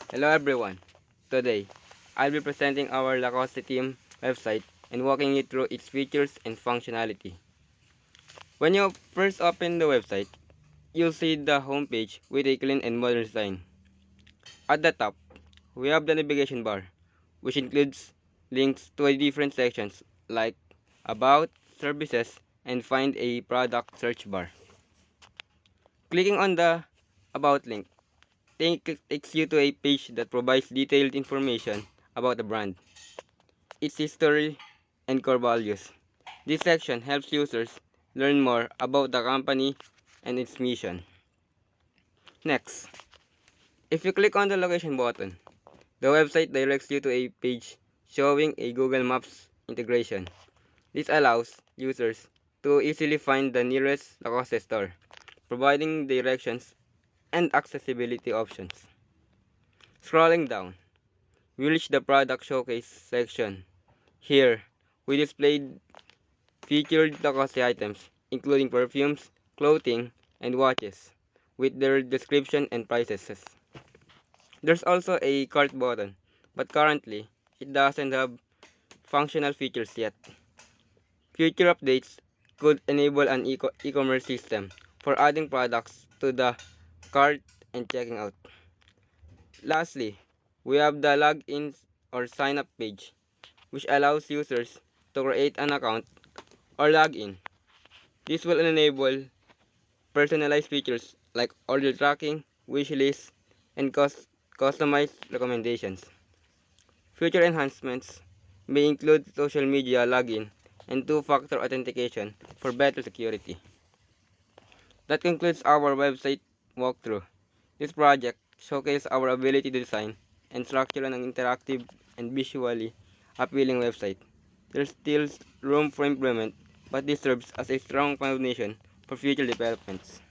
Hello everyone. Today, I'll be presenting our Lacoste team website and walking you through its features and functionality. When you first open the website, you'll see the homepage with a clean and modern design. At the top, we have the navigation bar, which includes links to different sections like About, Services, and Find a Product search bar. Clicking on the About link takes you to a page that provides detailed information about the brand, its history, and core values. This section helps users learn more about the company and its mission. Next, if you click on the location button, the website directs you to a page showing a Google Maps integration. This allows users to easily find the nearest Lacoste store, providing directions and accessibility options. Scrolling down, we reach the product showcase section. Here, we displayed featured Lacoste items, including perfumes, clothing, and watches, with their description and prices. There's also a cart button, but currently, it doesn't have functional features yet. Future updates could enable an e-commerce system for adding products to the cart and checking out. Lastly, we have the login or sign up page, which allows users to create an account or log in. This will enable personalized features like order tracking, wish lists, and customized recommendations. Future enhancements may include social media login and two-factor authentication for better security. That concludes our website walkthrough. This project showcases our ability to design and structure an interactive and visually appealing website. There's still room for improvement, but this serves as a strong foundation for future developments.